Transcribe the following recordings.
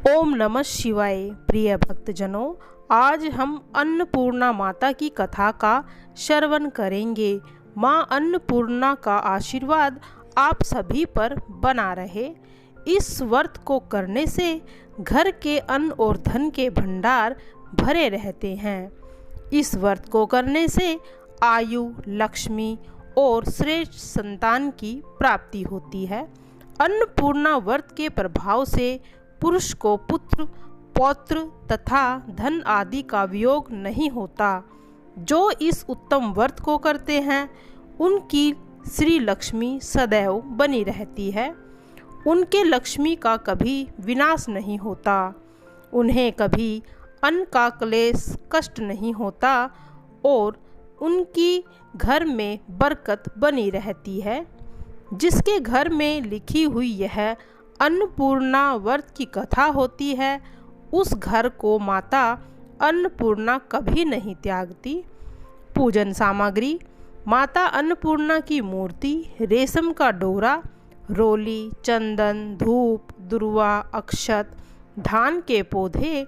ओम नमः शिवाय। प्रिय भक्तजनों, आज हम अन्नपूर्णा माता की कथा का श्रवण करेंगे। माँ अन्नपूर्णा का आशीर्वाद आप सभी पर बना रहे। इस व्रत को करने से घर के अन्न और धन के भंडार भरे रहते हैं। इस व्रत को करने से आयु, लक्ष्मी और श्रेष्ठ संतान की प्राप्ति होती है। अन्नपूर्णा व्रत के प्रभाव से पुरुष को पुत्र, पौत्र तथा धन आदि का वियोग नहीं होता। जो इस उत्तम व्रत को करते हैं उनकी श्री लक्ष्मी सदैव बनी रहती है। उनके लक्ष्मी का कभी विनाश नहीं होता। उन्हें कभी अन्न का क्लेश कष्ट नहीं होता और उनकी घर में बरकत बनी रहती है। जिसके घर में लिखी हुई यह अन्नपूर्णा व्रत की कथा होती है, उस घर को माता अन्नपूर्णा कभी नहीं त्यागती। पूजन सामग्री: माता अन्नपूर्णा की मूर्ति, रेशम का डोरा, रोली, चंदन, धूप, दुर्वा, अक्षत, धान के पौधे,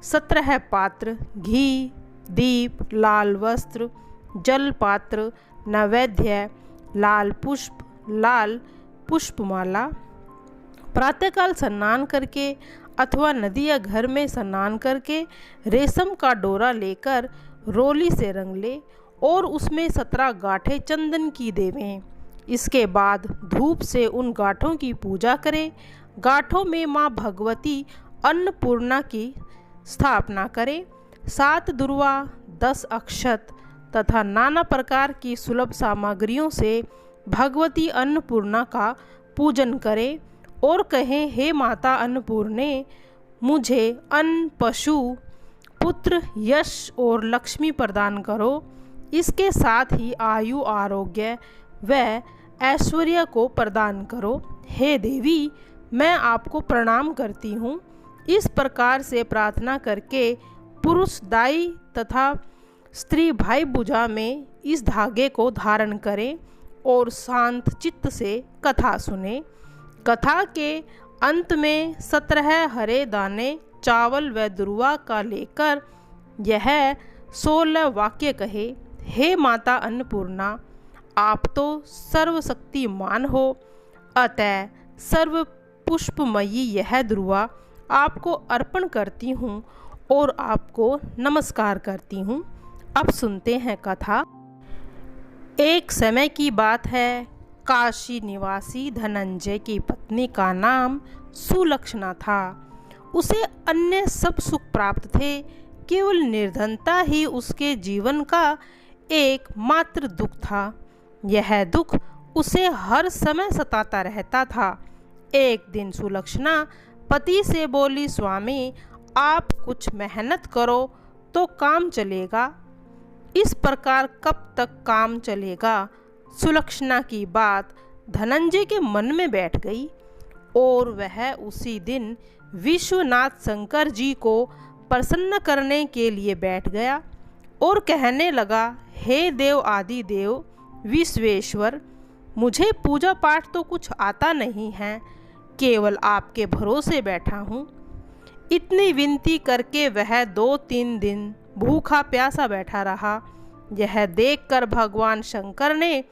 17 पात्र, घी, दीप, लाल वस्त्र, जल पात्र, नैवेद्य, लाल पुष्पमाला। प्रातःकाल स्नान करके अथवा नदी या घर में स्नान करके रेशम का डोरा लेकर रोली से रंग ले और उसमें 17 गांठें चंदन की देवें। इसके बाद धूप से उन गांठों की पूजा करें। गांठों में माँ भगवती अन्नपूर्णा की स्थापना करें। 7 दुर्वा, 10 अक्षत तथा नाना प्रकार की सुलभ सामग्रियों से भगवती अन्नपूर्णा का पूजन करें और कहें, हे माता अन्नपूर्णे, मुझे अन्न, पशु, पुत्र, यश और लक्ष्मी प्रदान करो। इसके साथ ही आयु, आरोग्य व ऐश्वर्य को प्रदान करो। हे देवी, मैं आपको प्रणाम करती हूँ। इस प्रकार से प्रार्थना करके पुरुष दाई तथा स्त्री भाई भुजा में इस धागे को धारण करें और शांत चित्त से कथा सुने। कथा के अंत में 17 हरे दाने चावल व दुर्वा का लेकर यह 16 वाक्य कहे, हे माता अन्नपूर्णा, आप तो सर्वशक्तिमान हो, अतः सर्व पुष्पमयी यह दुर्वा आपको अर्पण करती हूँ और आपको नमस्कार करती हूँ। अब सुनते हैं कथा। एक समय की बात है। काशी निवासी धनंजय की पत्नी का नाम सुलक्षणा था। उसे अन्य सब सुख प्राप्त थे, केवल निर्धनता ही उसके जीवन का एकमात्र दुख था। यह दुख उसे हर समय सताता रहता था। एक दिन सुलक्षणा पति से बोली, स्वामी, आप कुछ मेहनत करो तो काम चलेगा। इस प्रकार कब तक काम चलेगा? सुलक्षणा की बात धनंजय के मन में बैठ गई और वह उसी दिन विश्वनाथ शंकर जी को प्रसन्न करने के लिए बैठ गया और कहने लगा, हे देव आदि देव विश्वेश्वर, मुझे पूजा पाठ तो कुछ आता नहीं है, केवल आपके भरोसे बैठा हूँ। इतनी विनती करके वह 2-3 दिन भूखा प्यासा बैठा रहा। यह देखकर भगवान शंकर ने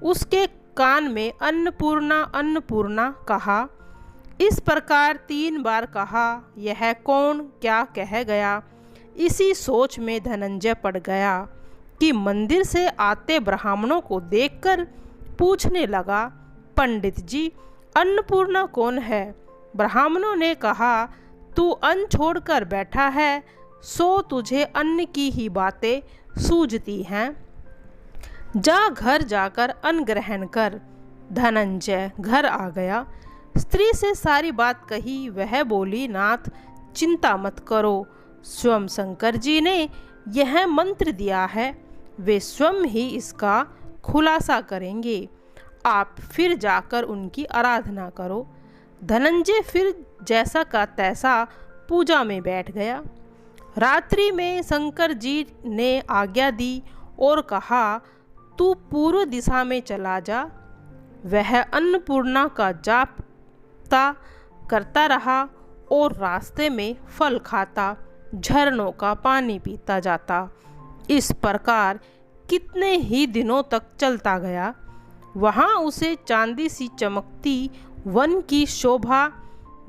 उसके कान में अन्नपूर्णा अन्नपूर्णा कहा। इस प्रकार 3 बार कहा। यह कौन क्या कह गया? इसी सोच में धनंजय पड़ गया कि मंदिर से आते ब्राह्मणों को देखकर पूछने लगा, पंडित जी, अन्नपूर्णा कौन है? ब्राह्मणों ने कहा, तू अन्न छोड़कर बैठा है, सो तुझे अन्न की ही बातें सूझती हैं। जा घर जाकर अन्न ग्रहण कर। धनंजय घर आ गया। स्त्री से सारी बात कही। वह बोली, नाथ, चिंता मत करो, स्वयं शंकर जी ने यह मंत्र दिया है, वे स्वयं ही इसका खुलासा करेंगे। आप फिर जाकर उनकी आराधना करो। धनंजय फिर जैसा का तैसा पूजा में बैठ गया। रात्रि में शंकर जी ने आज्ञा दी और कहा, तू पूर्व दिशा में चला जा। वह अन्नपूर्णा का जाप करता रहा और रास्ते में फल खाता, झरनों का पानी पीता जाता। इस प्रकार कितने ही दिनों तक चलता गया। वहाँ उसे चांदी सी चमकती वन की शोभा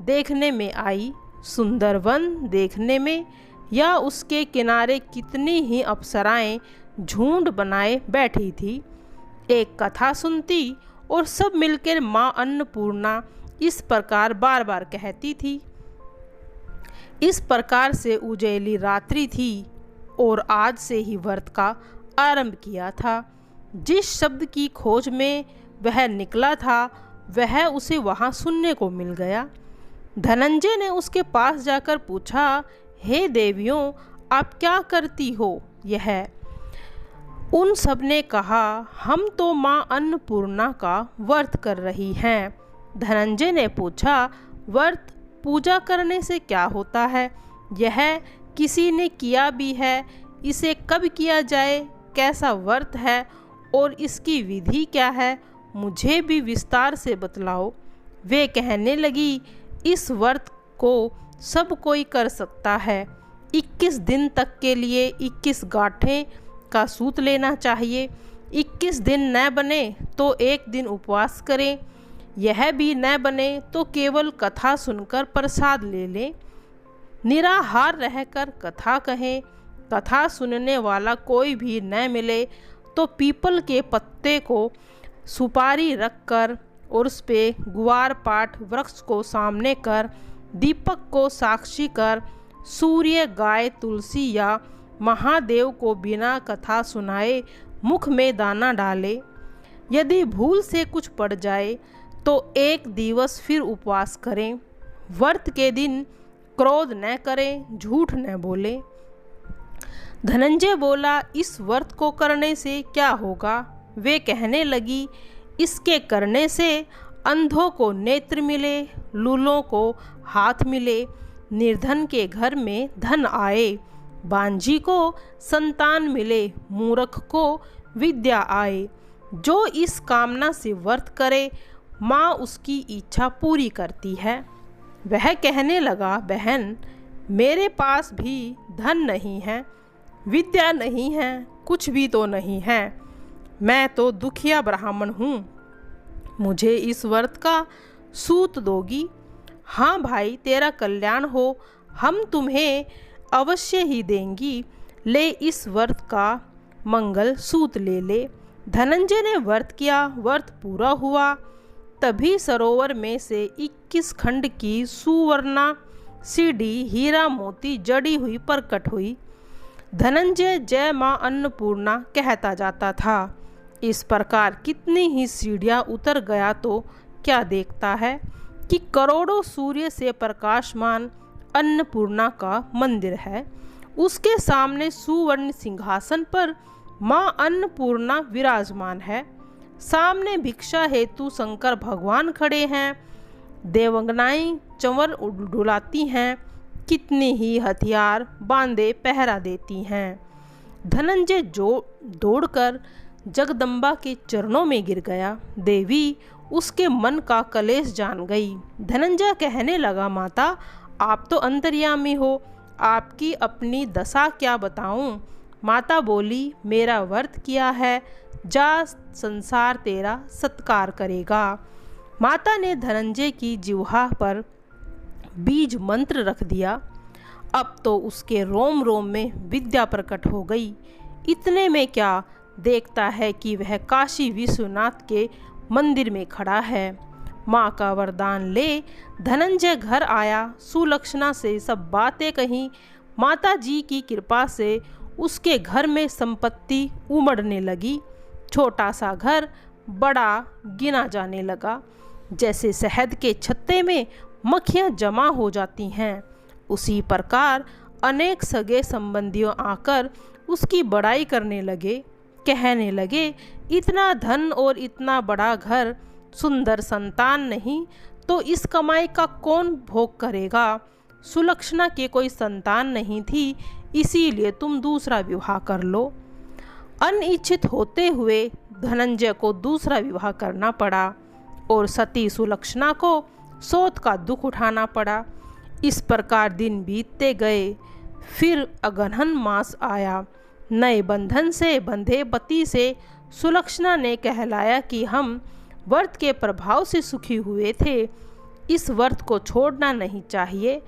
देखने में आई। सुंदर वन देखने में या उसके किनारे कितनी ही अप्सराएं झुंड बनाए बैठी थी। एक कथा सुनती और सब मिलकर माँ अन्नपूर्णा इस प्रकार बार बार कहती थी। इस प्रकार से उजैली रात्रि थी और आज से ही व्रत का आरंभ किया था। जिस शब्द की खोज में वह निकला था वह उसे वहाँ सुनने को मिल गया। धनंजय ने उसके पास जाकर पूछा, हे देवियों, आप क्या करती हो यह? उन सब ने कहा, हम तो माँ अन्नपूर्णा का व्रत कर रही हैं। धनंजय ने पूछा, व्रत पूजा करने से क्या होता है? यह किसी ने किया भी है? इसे कब किया जाए? कैसा व्रत है और इसकी विधि क्या है? मुझे भी विस्तार से बतलाओ। वे कहने लगी, इस व्रत को सब कोई कर सकता है। 21 दिन तक के लिए 21 गांठें का सूत लेना चाहिए। 21 दिन न बने तो एक दिन उपवास करें। यह भी न बने तो केवल कथा सुनकर प्रसाद ले लें। निराहार रहकर कथा कहें। कथा सुनने वाला कोई भी न मिले तो पीपल के पत्ते को सुपारी रखकर और उस पे गुआर पाठ वृक्ष को सामने कर, दीपक को साक्षी कर, सूर्य, गाय, तुलसी या महादेव को बिना कथा सुनाए मुख में दाना डाले। यदि भूल से कुछ पड़ जाए तो एक दिवस फिर उपवास करें। व्रत के दिन क्रोध न करें, झूठ न बोले। धनंजय बोला, इस व्रत को करने से क्या होगा? वे कहने लगी, इसके करने से अंधों को नेत्र मिले, लूलों को हाथ मिले, निर्धन के घर में धन आए, बांझी को संतान मिले, मूर्ख को विद्या आए। जो इस कामना से व्रत करे माँ उसकी इच्छा पूरी करती है। वह कहने लगा, बहन, मेरे पास भी धन नहीं है, विद्या नहीं है, कुछ भी तो नहीं है। मैं तो दुखिया ब्राह्मण हूँ। मुझे इस व्रत का सूत दोगी? हाँ भाई, तेरा कल्याण हो, हम तुम्हें अवश्य ही देंगी। ले, इस व्रत का मंगल सूत ले ले। धनंजय ने व्रत किया। व्रत पूरा हुआ। तभी सरोवर में से 21 खंड की सुवर्णा सीढ़ी हीरा मोती जड़ी हुई प्रकट हुई। धनंजय जय माँ अन्नपूर्णा कहता जाता था। इस प्रकार कितनी ही सीढ़ियाँ उतर गया तो क्या देखता है कि करोड़ों सूर्य से प्रकाशमान अन्नपूर्णा का मंदिर है। उसके सामने सुवर्ण सिंहासन पर माँ अन्नपूर्णा विराजमान है। सामने भिक्षा हेतु शंकर भगवान खड़े हैं। देवंगनाएं चंवर डुलाती हैं। कितनी ही हथियार बांधे पहरा देती हैं। धनंजय दौड़कर जगदम्बा के चरणों में गिर गया। देवी उसके मन का कलेश जान गई। धनंजय कहने लगा, माता, आप तो अंतर्यामी हो, आपकी अपनी दशा क्या बताऊं? माता बोली, मेरा व्रत किया है, जा, संसार तेरा सत्कार करेगा। माता ने धनंजय की जिह्वा पर बीज मंत्र रख दिया। अब तो उसके रोम रोम में विद्या प्रकट हो गई। इतने में क्या देखता है कि वह काशी विश्वनाथ के मंदिर में खड़ा है। माँ का वरदान ले धनंजय घर आया। सुलक्षणा से सब बातें कहीं। माता जी की कृपा से उसके घर में संपत्ति उमड़ने लगी। छोटा सा घर बड़ा गिना जाने लगा। जैसे शहद के छत्ते में मक्खियाँ जमा हो जाती हैं, उसी प्रकार अनेक सगे संबंधियों आकर उसकी बड़ाई करने लगे। कहने लगे, इतना धन और इतना बड़ा घर, सुंदर संतान नहीं तो इस कमाई का कौन भोग करेगा? सुलक्षणा के कोई संतान नहीं थी, इसीलिए तुम दूसरा विवाह कर लो। अनिच्छित होते हुए धनंजय को दूसरा विवाह करना पड़ा और सती सुलक्षणा को सौत का दुख उठाना पड़ा। इस प्रकार दिन बीतते गए। फिर अगहन मास आया। नए बंधन से बंधे पति से सुलक्षणा ने कहलाया कि हम व्रत के प्रभाव से सुखी हुए थे, इस व्रत को छोड़ना नहीं चाहिए।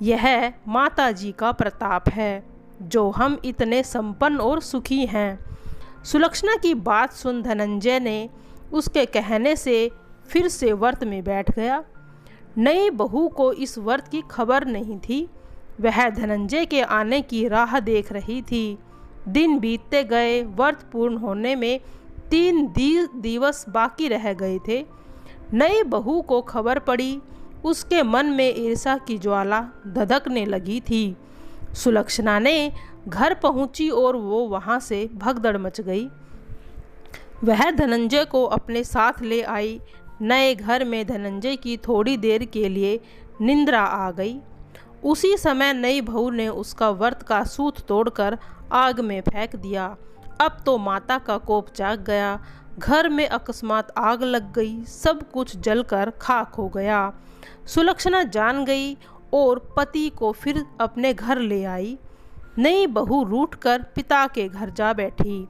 यह माता जी का प्रताप है जो हम इतने संपन्न और सुखी हैं। सुलक्षणा की बात सुन धनंजय ने उसके कहने से फिर से व्रत में बैठ गया। नई बहू को इस व्रत की खबर नहीं थी। वह धनंजय के आने की राह देख रही थी। दिन बीतते गए। व्रत पूर्ण होने में 3 दिवस बाकी रह गए थे। नई बहू को खबर पड़ी। उसके मन में ईर्ष्या की ज्वाला धधकने लगी थी। सुलक्षणा ने घर पहुंची और वो वहां से भगदड़ मच गई। वह धनंजय को अपने साथ ले आई। नए घर में धनंजय की थोड़ी देर के लिए निंद्रा आ गई। उसी समय नई बहू ने उसका व्रत का सूत तोड़कर आग में फेंक दिया। अब तो माता का कोप जाग गया। घर में अकस्मात आग लग गई। सब कुछ जलकर खाक हो गया। सुलक्षणा जान गई और पति को फिर अपने घर ले आई। नई बहू रूठकर पिता के घर जा बैठी।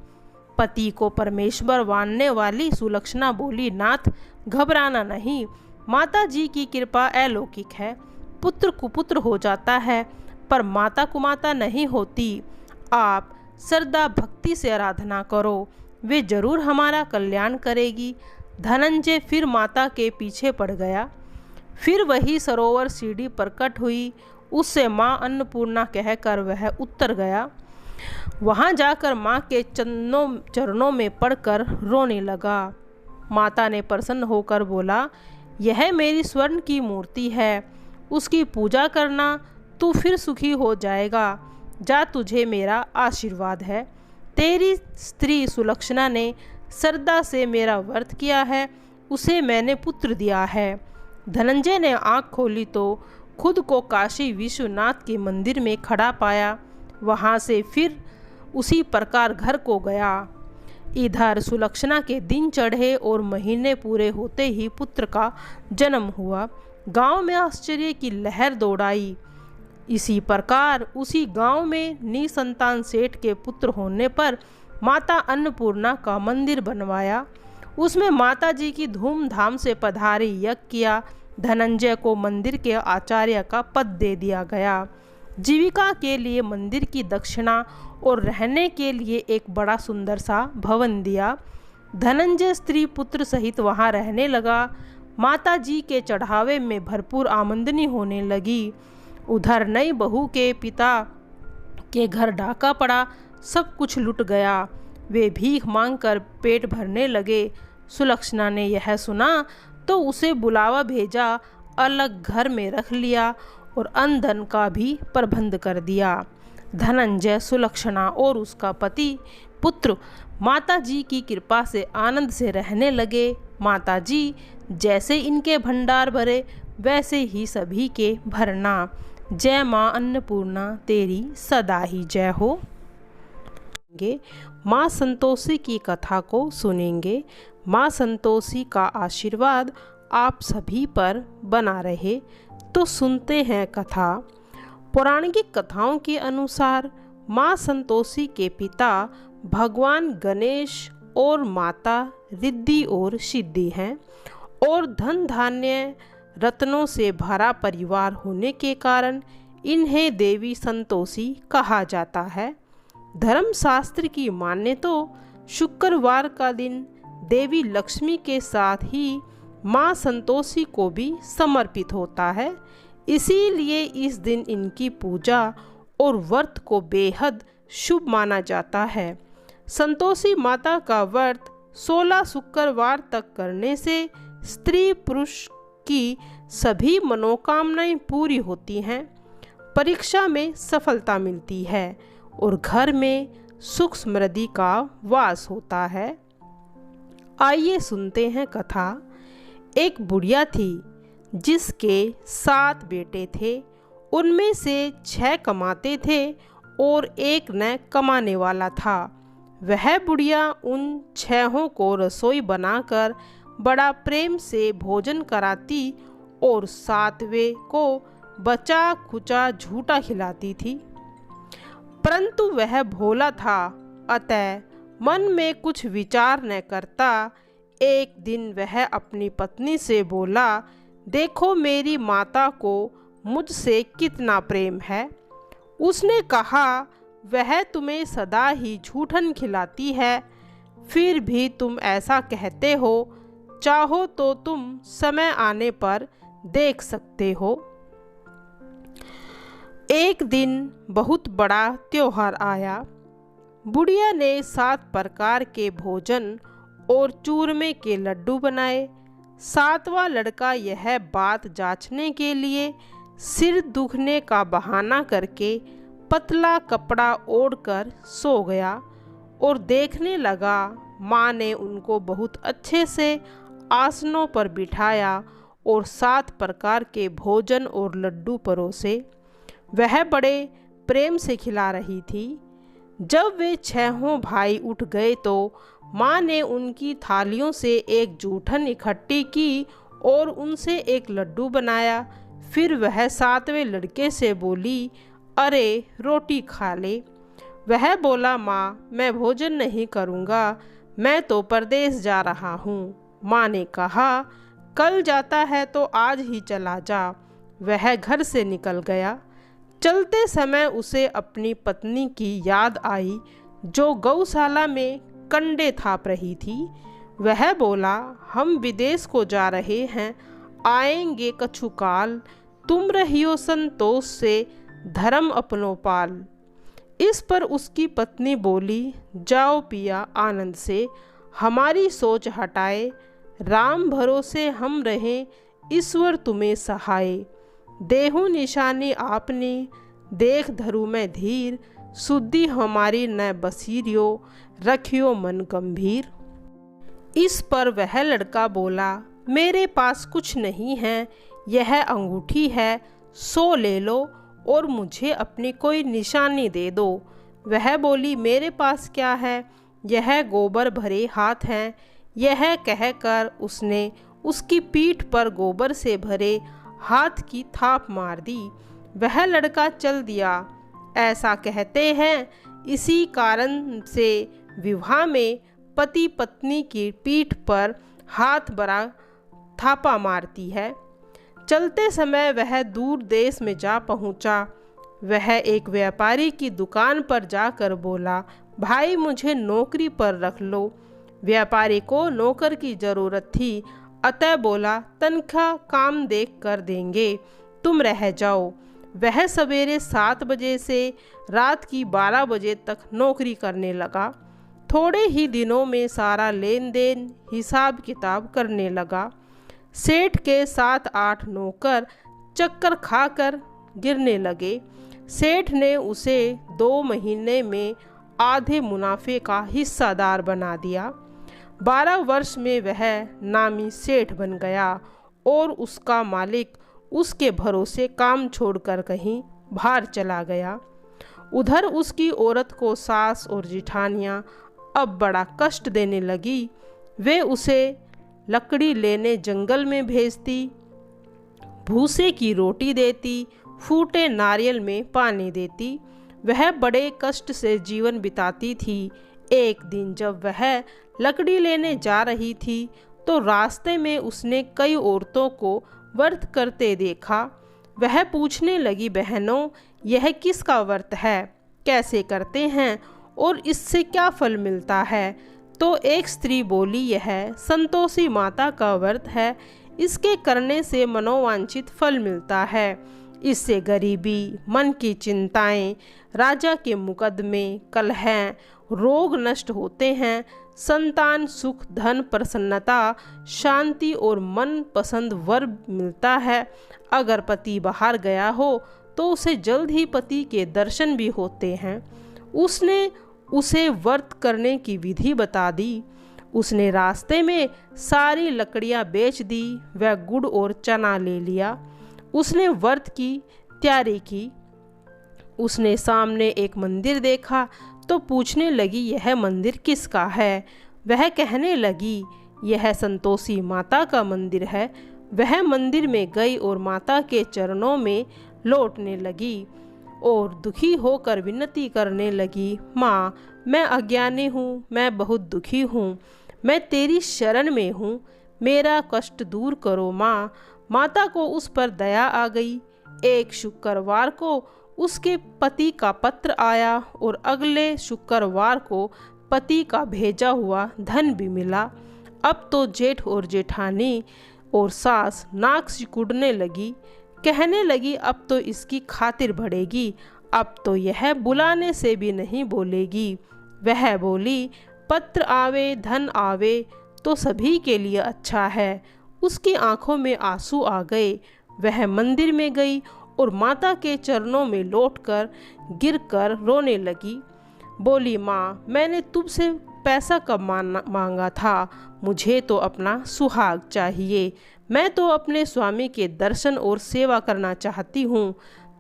पति को परमेश्वर मानने वाली सुलक्षणा बोली, नाथ घबराना नहीं, माता जी की कृपा अलौकिक है। पुत्र कुपुत्र हो जाता है पर माता कुमाता नहीं होती। आप श्रद्धा भक्ति से आराधना करो, वे जरूर हमारा कल्याण करेगी। धनंजय फिर माता के पीछे पड़ गया। फिर वही सरोवर सीढ़ी प्रकट हुई। उससे माँ अन्नपूर्णा कहकर वह उतर गया। वहाँ जाकर माँ के चरणों में पड़कर रोने लगा। माता ने प्रसन्न होकर बोला, यह मेरी स्वर्ण की मूर्ति है, उसकी पूजा करना, तू फिर सुखी हो जाएगा। जा, तुझे मेरा आशीर्वाद है। तेरी स्त्री सुलक्षणा ने श्रद्धा से मेरा व्रत किया है, उसे मैंने पुत्र दिया है। धनंजय ने आँख खोली तो खुद को काशी विश्वनाथ के मंदिर में खड़ा पाया। वहाँ से फिर उसी प्रकार घर को गया। इधर सुलक्षणा के दिन चढ़े और महीने पूरे होते ही पुत्र का जन्म हुआ। गांव में आश्चर्य की लहर दौड़ाई। इसी प्रकार उसी गांव में निसंतान सेठ के पुत्र होने पर माता अन्नपूर्णा का मंदिर बनवाया। उसमें माता जी की धूमधाम से पधारी यज्ञ किया। धनंजय को मंदिर के आचार्य का पद दे दिया गया। जीविका के लिए मंदिर की दक्षिणा और रहने के लिए एक बड़ा सुंदर सा भवन दिया। धनंजय स्त्री पुत्र सहित वहां रहने लगा। माता जी के चढ़ावे में भरपूर आमदनी होने लगी। उधर नई बहू के पिता के घर डाका पड़ा, सब कुछ लुट गया। वे भीख मांगकर पेट भरने लगे। सुलक्षणा ने यह सुना तो उसे बुलावा भेजा, अलग घर में रख लिया और अन्न धन का भी प्रबंध कर दिया। धनंजय, सुलक्षणा और उसका पति पुत्र माता जी की कृपा से आनंद से रहने लगे। माता जी जैसे इनके भंडार भरे वैसे ही सभी के भरना। जय माँ अन्नपूर्णा तेरी सदा ही जय हो। माँ संतोषी की कथा को सुनेंगे। माँ संतोषी का आशीर्वाद आप सभी पर बना रहे। तो सुनते हैं कथा। पौराणिक कथाओं के अनुसार माँ संतोषी के पिता भगवान गणेश और माता रिद्धि और सिद्धि हैं और धन धान्य रत्नों से भरा परिवार होने के कारण इन्हें देवी संतोषी कहा जाता है। धर्मशास्त्र की माने तो शुक्रवार का दिन देवी लक्ष्मी के साथ ही माँ संतोषी को भी समर्पित होता है। इसीलिए इस दिन इनकी पूजा और व्रत को बेहद शुभ माना जाता है। संतोषी माता का व्रत 16 शुक्रवार तक करने से स्त्री पुरुष की सभी मनोकामनाएं पूरी होती हैं, परीक्षा में सफलता मिलती है और घर में सुख समृद्धि का वास होता है। आइए सुनते हैं कथा। एक बुढ़िया थी जिसके 7 बेटे थे। उनमें से 6 कमाते थे और एक न कमाने वाला था। वह बुढ़िया उन 6 को रसोई बनाकर बड़ा प्रेम से भोजन कराती और 7वें को बचा खुचा झूठा खिलाती थी। परंतु वह भोला था, अतः मन में कुछ विचार न करता। एक दिन वह अपनी पत्नी से बोला, देखो मेरी माता को मुझसे कितना प्रेम है। उसने कहा, वह तुम्हें सदा ही झूठन खिलाती है, फिर भी तुम ऐसा कहते हो। चाहो तो तुम समय आने पर देख सकते हो। एक दिन बहुत बड़ा त्योहार आया। बुढ़िया ने 7 प्रकार के भोजन और चूरमे के लड्डू बनाए। 7वां लड़का यह बात जांचने के लिए सिर दुखने का बहाना करके पतला कपड़ा ओढ़कर सो गया और देखने लगा। माँ ने उनको बहुत अच्छे से आसनों पर बिठाया और 7 प्रकार के भोजन और लड्डू परोसे। वह बड़े प्रेम से खिला रही थी। जब वे 6 भाई उठ गए तो माँ ने उनकी थालियों से एक जूठन इकट्ठी की और उनसे एक लड्डू बनाया। फिर वह 7वें लड़के से बोली, अरे रोटी खा ले। वह बोला, माँ मैं भोजन नहीं करूँगा, मैं तो परदेश जा रहा हूँ। माँ ने कहा, कल जाता है तो आज ही चला जा। वह घर से निकल गया। चलते समय उसे अपनी पत्नी की याद आई जो गौशाला में कंडे थाप रही थी। वह बोला, हम विदेश को जा रहे हैं, आएंगे कछुकाल। तुम रहियो संतोष से, धर्म अपनो पाल। इस पर उसकी पत्नी बोली, जाओ पिया आनंद से, हमारी सोच हटाए। राम भरोसे हम रहें, ईश्वर तुम्हें सहाय। देहु निशानी आपने, देख धरु में धीर। शुद्धि हमारी न बसीरियो, रखियो मन गंभीर। इस पर वह लड़का बोला, मेरे पास कुछ नहीं है, यह अंगूठी है, सो ले लो और मुझे अपनी कोई निशानी दे दो। वह बोली, मेरे पास क्या है, यह गोबर भरे हाथ हैं। यह कहकर उसने उसकी पीठ पर गोबर से भरे हाथ की थाप मार दी। वह लड़का चल दिया। ऐसा कहते हैं, इसी कारण से विवाह में पति पत्नी की पीठ पर हाथ भरा थापा मारती है। चलते समय वह दूर देश में जा पहुंचा। वह एक व्यापारी की दुकान पर जाकर बोला, भाई मुझे नौकरी पर रख लो। व्यापारी को नौकर की ज़रूरत थी, अतः बोला, तनख्वाह काम देख कर देंगे, तुम रह जाओ। वह सवेरे 7 बजे से रात की 12 बजे तक नौकरी करने लगा। थोड़े ही दिनों में सारा लेन देन हिसाब किताब करने लगा। सेठ के 7-8 नौकर चक्कर खाकर गिरने लगे। सेठ ने उसे 2 महीने में आधे मुनाफे का हिस्सादार बना दिया। 12 वर्ष में वह नामी सेठ बन गया और उसका मालिक उसके भरोसे काम छोड़कर कहीं बाहर चला गया। उधर उसकी औरत को सास और जिठानियाँ अब बड़ा कष्ट देने लगी। वे उसे लकड़ी लेने जंगल में भेजती, भूसे की रोटी देती, फूटे नारियल में पानी देती। वह बड़े कष्ट से जीवन बिताती थी। एक दिन जब वह लकड़ी लेने जा रही थी तो रास्ते में उसने कई औरतों को व्रत करते देखा। वह पूछने लगी, बहनों यह किसका व्रत है, कैसे करते हैं और इससे क्या फल मिलता है? तो एक स्त्री बोली, यह संतोषी माता का व्रत है, इसके करने से मनोवांछित फल मिलता है। इससे गरीबी, मन की चिंताएं, राजा के मुकदमे, कलह, रोग नष्ट होते हैं, संतान सुख, धन, प्रसन्नता, शांति और मन पसंद वर मिलता है। अगर पति बाहर गया हो तो उसे जल्द ही पति के दर्शन भी होते हैं। उसने उसे व्रत करने की विधि बता दी। उसने रास्ते में सारी लकड़ियां बेच दी, वह गुड़ और चना ले लिया। उसने व्रत की तैयारी की। उसने सामने एक मंदिर देखा तो पूछने लगी, यह मंदिर किसका है? वह कहने लगी, यह संतोषी माता का मंदिर है। वह मंदिर में गई और माता के चरणों में लौटने लगी और दुखी होकर विनती करने लगी, माँ, मैं अज्ञानी हूँ, मैं बहुत दुखी हूँ, मैं तेरी शरण में हूँ, मेरा कष्ट दूर करो माँ। माता को उस पर दया आ गई। एक शुक्रवार को उसके पति का पत्र आया और अगले शुक्रवार को पति का भेजा हुआ धन भी मिला। अब तो जेठ और जेठानी और सास नाक सिकुड़ने लगी। कहने लगी, अब तो इसकी खातिर बढ़ेगी, अब तो यह बुलाने से भी नहीं बोलेगी। वह बोली, पत्र आवे धन आवे तो सभी के लिए अच्छा है। उसकी आंखों में आंसू आ गए। वह मंदिर में गई और माता के चरणों में लौटकर गिरकर रोने लगी। बोली, माँ, मैंने तुमसे पैसा कब मांगा था? मुझे तो अपना सुहाग चाहिए। मैं तो अपने स्वामी के दर्शन और सेवा करना चाहती हूँ।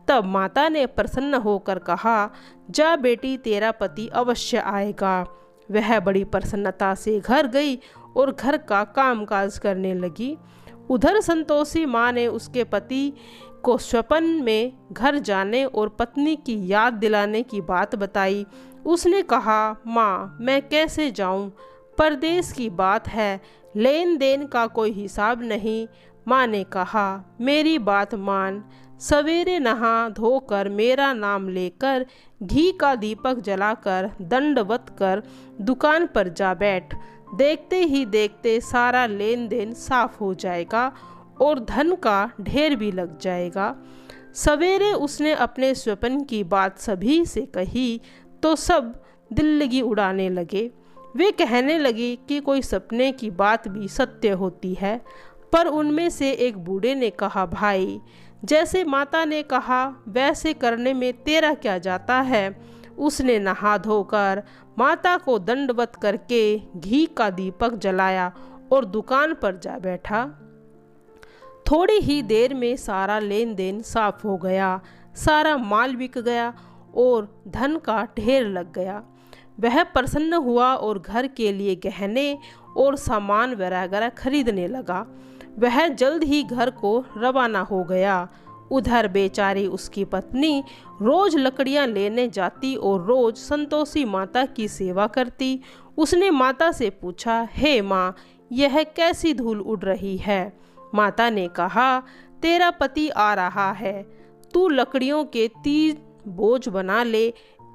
तब माता ने प्रसन्न होकर कहा, जा बेटी, तेरा पति अवश्य आएगा। वह बड़ी प्रसन्नता से घर गई और घर का कामकाज करने लगी। उधर संतोषी माँ ने उसके पति को स्वप्न में घर जाने और पत्नी की याद दिलाने की बात बताई। उसने कहा, माँ, मैं कैसे जाऊँ? परदेश की बात है, लेन देन का कोई हिसाब नहीं। माँ ने कहा, मेरी बात मान, सवेरे नहा धोकर मेरा नाम लेकर घी का दीपक जलाकर दंडवत कर दुकान पर जा बैठ। देखते ही देखते सारा लेन देन साफ हो जाएगा और धन का ढेर भी लग जाएगा। सवेरे उसने अपने स्वप्न की बात सभी से कही तो सब दिल्लगी उड़ाने लगे। वे कहने लगे कि कोई सपने की बात भी सत्य होती है। पर उनमें से एक बूढ़े ने कहा, भाई, जैसे माता ने कहा वैसे करने में तेरा क्या जाता है। उसने नहा धोकर माता को दंडवत करके घी का दीपक जलाया और दुकान पर जा बैठा। थोड़ी ही देर में सारा लेन देन साफ हो गया, सारा माल बिक गया और धन का ढेर लग गया। वह प्रसन्न हुआ और घर के लिए गहने और सामान वगैरह खरीदने लगा। वह जल्द ही घर को रवाना हो गया। उधर बेचारी उसकी पत्नी रोज लकड़ियां लेने जाती और रोज संतोषी माता की सेवा करती। उसने माता से पूछा, हे माँ, यह कैसी धूल उड़ रही है? माता ने कहा, तेरा पति आ रहा है, तू लकड़ियों के 3 बोझ बना ले,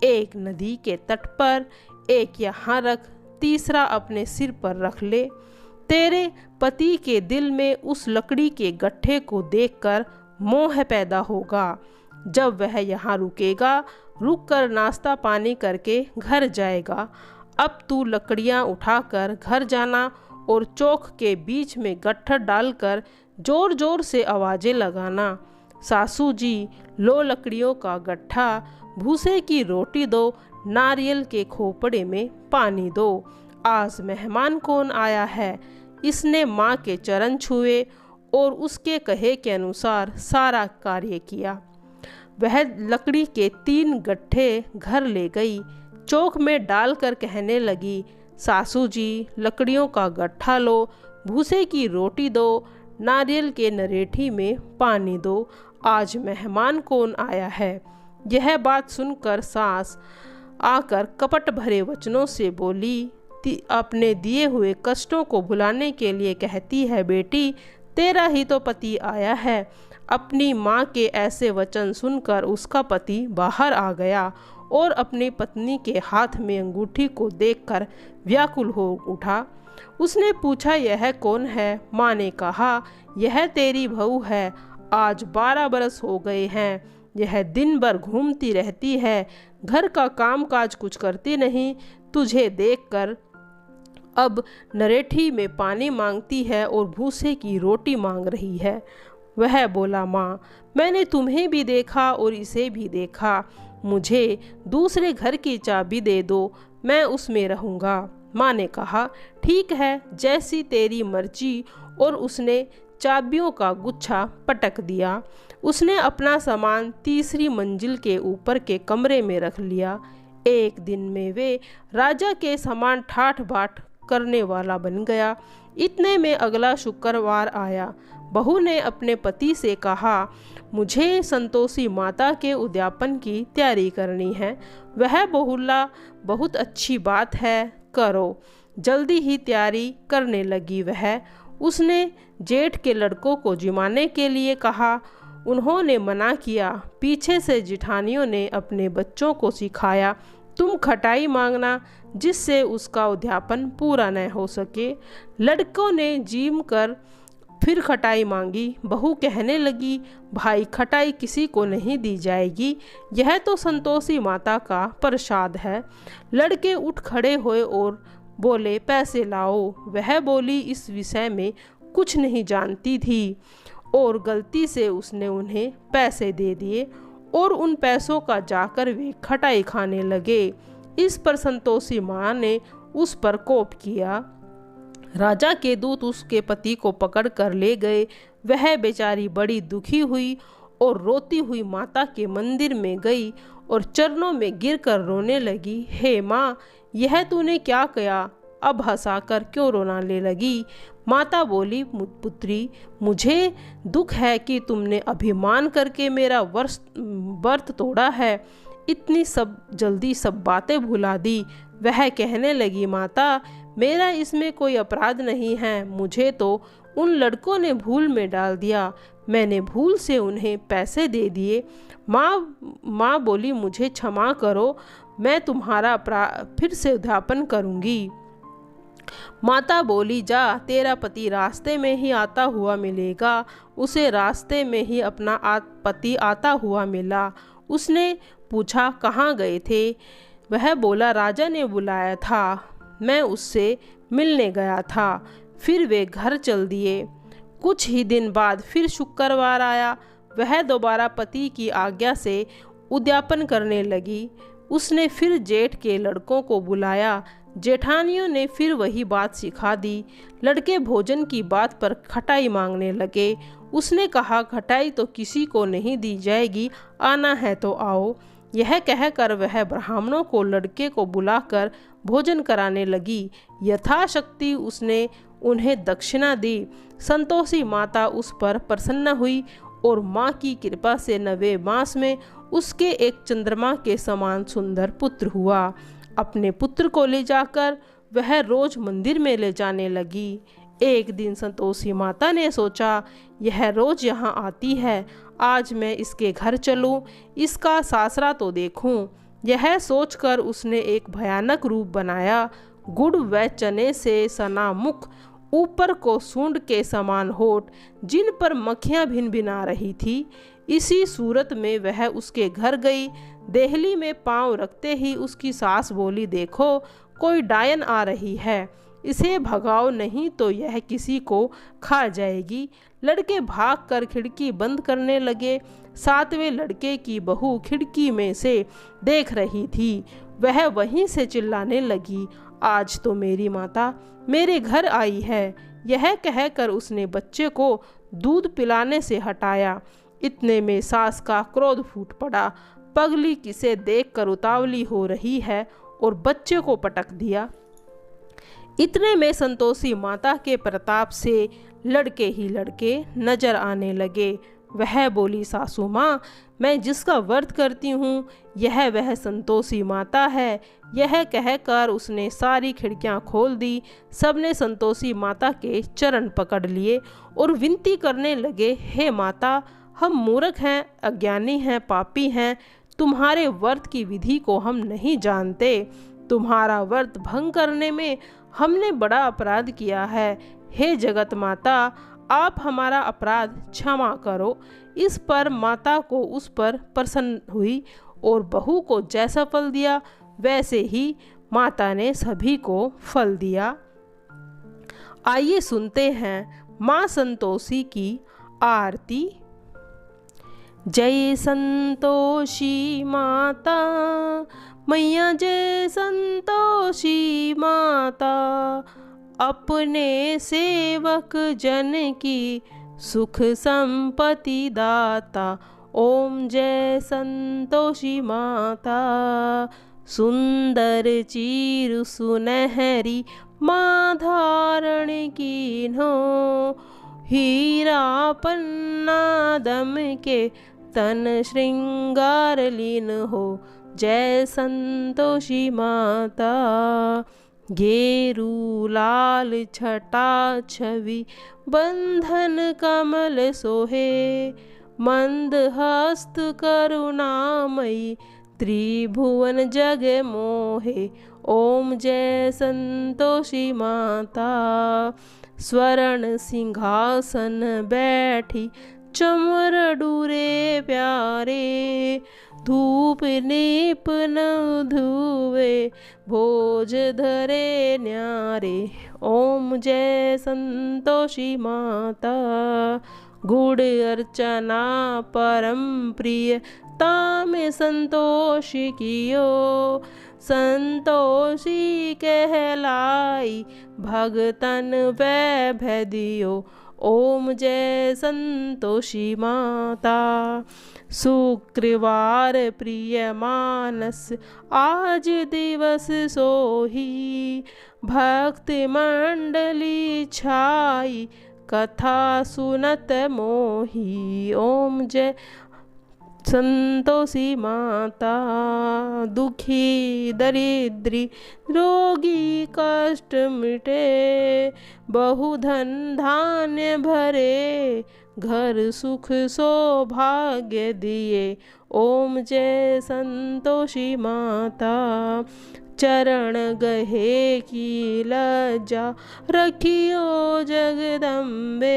एक नदी के तट पर, एक यहाँ रख, तीसरा अपने सिर पर रख ले। तेरे पति के दिल में उस लकड़ी के गट्ठे को देखकर मोह पैदा होगा। जब वह यहाँ रुकेगा, रुककर नाश्ता पानी करके घर जाएगा। अब तू लकड़ियाँ उठाकर घर जाना और चौक के बीच में गट्ठर डालकर जोर जोर से आवाज़ें लगाना, सासू जी, लो लकड़ियों का गट्ठा, भूसे की रोटी दो, नारियल के खोपड़े में पानी दो। आज मेहमान कौन आया है? इसने माँ के चरण छुए और उसके कहे के अनुसार सारा कार्य किया। वह लकड़ी के 3 गट्ठे घर ले गई, चौक में डालकर कहने लगी, सासू जी, लकड़ियों का गट्ठा लो, भूसे की रोटी दो, नारियल के नरेठी में पानी दो। आज मेहमान कौन आया है? यह बात सुनकर सास आकर कपट भरे वचनों से बोली, अपने दिए हुए कष्टों को भुलाने के लिए कहती है, बेटी, तेरा ही तो पति आया है। अपनी माँ के ऐसे वचन सुनकर उसका पति बाहर आ गया और अपनी पत्नी के हाथ में अंगूठी को देखकर व्याकुल हो उठा। उसने पूछा, यह कौन है? माँ ने कहा, यह तेरी बहू है। आज 12 बरस हो गए हैं। यह दिन भर घूमती रहती है, घर का कामकाज कुछ करती नहीं। तुझे देखकर अब नरेठी में पानी मांगती है और भूसे की रोटी मांग रही है। वह बोला, माँ, मैंने तुम्हें भी देखा और इसे भी देखा। मुझे दूसरे घर की चाबी दे दो, मैं उसमें रहूँगा। माँ ने कहा, ठीक है, जैसी तेरी मर्जी। और उसने चाबियों का गुच्छा पटक दिया। उसने अपना सामान तीसरी मंजिल के ऊपर के कमरे में रख लिया। एक दिन में वे राजा के समान ठाठ बाट करने वाला बन गया। इतने में अगला शुक्रवार आया। बहू ने अपने पति से कहा, मुझे संतोषी माता के उद्यापन की तैयारी करनी है। वह बोला, बहुत अच्छी बात है, करो। जल्दी ही तैयारी करने लगी वह। उसने जेठ के लड़कों को जिमाने के लिए कहा। उन्होंने मना किया। पीछे से जिठानियों ने अपने बच्चों को सिखाया, तुम खटाई मांगना, जिससे उसका उद्यापन पूरा न हो सके। लड़कों ने जीम कर फिर खटाई मांगी। बहू कहने लगी, भाई खटाई किसी को नहीं दी जाएगी, यह तो संतोषी माता का प्रसाद है। लड़के उठ खड़े हुए और बोले, पैसे लाओ। वह बोली इस विषय में कुछ नहीं जानती थी और गलती से उसने उन्हें पैसे दे दिए और उन पैसों का जाकर वे खटाई खाने लगे। इस पर संतोषी माँ ने उस पर कोप किया। राजा के दूत उसके पति को पकड़ कर ले गए। वह बेचारी बड़ी दुखी हुई और रोती हुई माता के मंदिर में गई और चरणों में गिरकर रोने लगी। हे माँ, यह तूने क्या किया? अब हंसाकर क्यों रोने लगी? माता बोली, पुत्री, मुझे दुख है कि तुमने अभिमान करके मेरा व्रत तोड़ा है। इतनी जल्दी सब बातें भुला दी। वह कहने लगी, माता, मेरा इसमें कोई अपराध नहीं है। मुझे तो उन लड़कों ने भूल में डाल दिया। मैंने भूल से उन्हें पैसे दे दिए। माँ बोली, मुझे क्षमा करो, मैं तुम्हारा फिर से उद्यापन करूँगी। माता बोली, जा, तेरा पति रास्ते में ही आता हुआ मिलेगा। उसे रास्ते में ही अपना पति आता हुआ मिला। उसने पूछा, कहाँ गए थे? वह बोला, राजा ने बुलाया था, मैं उससे मिलने गया था। फिर वे घर चल दिए। कुछ ही दिन बाद फिर शुक्रवार आया। वह दोबारा पति की आज्ञा से उद्यापन करने लगी। उसने फिर जेठ के लड़कों को बुलाया। जेठानियों ने फिर वही बात सिखा दी। लड़के भोजन की बात पर खटाई मांगने लगे। उसने कहा, खटाई तो किसी को नहीं दी जाएगी, आना है तो आओ। यह कहकर वह ब्राह्मणों को लड़के को बुलाकर भोजन कराने लगी। यथाशक्ति उसने उन्हें दक्षिणा दी। संतोषी माता उस पर प्रसन्न हुई और माँ की कृपा से 9वें मास में उसके एक चंद्रमा के समान सुंदर पुत्र हुआ। अपने पुत्र को ले जाकर वह रोज मंदिर में ले जाने लगी। एक दिन संतोषी माता ने सोचा, यह रोज यहाँ आती है, आज मैं इसके घर चलूं, इसका सासरा तो देखूं। यह सोचकर उसने एक भयानक रूप बनाया। गुड़ व चने से सना मुख, ऊपर को सूंड के समान होठ, जिन पर मक्खियाँ भिनभिना रही थी। इसी सूरत में वह उसके घर गई। देहली में पांव रखते ही उसकी सास बोली, देखो, कोई डायन आ रही है, इसे भगाओ, नहीं तो यह किसी को खा जाएगी। लड़के भागकर खिड़की बंद करने लगे। 7वें लड़के की बहू खिड़की में से देख रही थी। वह वहीं से चिल्लाने लगी, आज तो मेरी माता मेरे घर आई है। यह कहकर उसने बच्चे को दूध पिलाने से हटाया। इतने में सास का क्रोध फूट पड़ा। पगली किसे देखकर उतावली हो रही है और बच्चे को पटक दिया। इतने में संतोषी माता के प्रताप से लड़के ही लड़के नजर आने लगे। वह बोली, सासू माँ, मैं जिसका व्रत करती हूँ यह वह संतोषी माता है। यह कहकर उसने सारी खिड़कियाँ खोल दी। सबने संतोषी माता के चरण पकड़ लिए और विनती करने लगे, हे माता, हम मूर्ख हैं, अज्ञानी हैं, पापी हैं। तुम्हारे व्रत की विधि को हम नहीं जानते। तुम्हारा व्रत भंग करने में हमने बड़ा अपराध किया है। हे जगत माता, आप हमारा अपराध क्षमा करो। इस पर माता को उस पर प्रसन्न हुई और बहू को जैसा फल दिया वैसे ही माता ने सभी को फल दिया। आइए सुनते हैं माँ संतोषी की आरती। जय संतोषी माता मैया, जय संतोषी माता, अपने सेवक जन की सुख संपत्ति दाता। ओम जय संतोषी माता, सुंदर चीर सुनहरी माँ धारण कीन्हो, हीरा पन्ना दम के तन श्रृंगार लीन हो। जय संतोषी माता। गेरू लाल छटा छवि बंधन कमल सोहे, मंद हस्त करुणामयी त्रिभुवन जग मोहे। ओम जय संतोषी माता। स्वर्ण सिंहासन बैठी चमर डूरे प्यारे, धूप नीप न धुवे भोज धरे न्यारे। ओम जय संतोषी माता। गुड़ अर्चना परम प्रिय ताम संतोष कियो, संतोषी कहलाई भगतन वैभव दियो। ओम जय संतोषी माता। शुक्रवार प्रिय मानस आज दिवस सोही, भक्त मंडली छाई कथा सुनत मोही। ओम जय संतोषी माता। दुखी दरिद्री रोगी कष्ट मिटे, बहुधन धान्य भरे घर सुख सौभाग्य दिए। ओम जय संतोषी माता। चरण गहे की लज्जा रखियो जगदम्बे,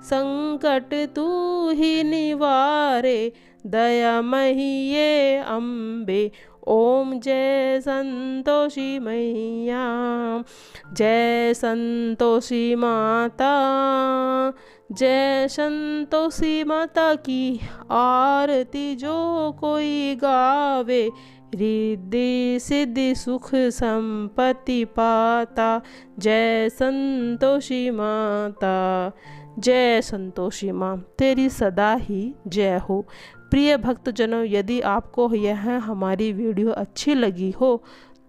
संकट तू ही निवारे दयामयी ये अम्बे। ओम जय संतोषी मैया। जय संतोषी माता। जय संतोषी माता की आरती जो कोई गावे, रिद्धि सिद्धि सुख संपत्ति पाता। जय संतोषी माता। जय संतोषी माँ, तेरी सदा ही जय हो। प्रिय भक्तजनों, यदि आपको यह हमारी वीडियो अच्छी लगी हो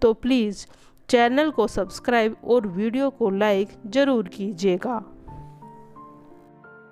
तो प्लीज़ चैनल को सब्सक्राइब और वीडियो को लाइक ज़रूर कीजिएगा।